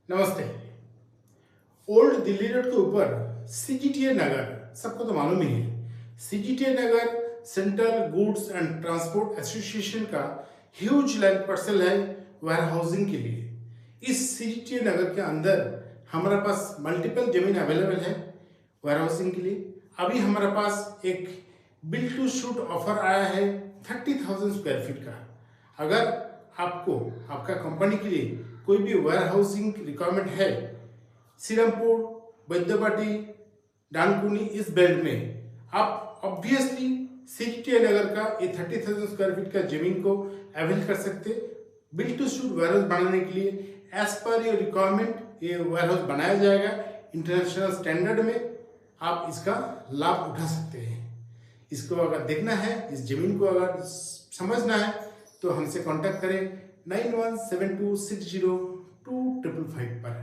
नमस्ते। Old Delhi road के ऊपर सीजीटीए नगर, सबको तो मालूम ही है। CGTA Nagar central goods and transport association का ह्यूज लैंड पार्सल है वेयर हाउसिंग के लिए। इस सीजीटीए नगर के अंदर हमारे पास मल्टीपल जमीन अवेलेबल है वेयर हाउसिंग के लिए। अभी हमारे पास एक बिल्ड टू शूट ऑफर आया है 30,000 स्क्वायर फीट का। अगर आपको आपका कंपनी के लिए कोई भी वेयर हाउसिंग रिक्वायरमेंट है, श्रीरामपुर, बैद्यपाटी, डानकुनी इस बेल्ट में, आप ऑब्वियसली सीजीटीए नगर का ये 30,000 स्क्वायर फीट का जमीन को अवेल कर सकते। Build to suit warehouse बनाने के लिए एज पर योर रिक्वायरमेंट ये वेयर हाउस बनाया जाएगा। इंटरनेशनल स्टैंडर्ड में आप इसका लाभ उठा सकते हैं। इसको अगर देखना है, इस जमीन को अगर समझना है तो हमसे कांटेक्ट करें 9172602555 पर।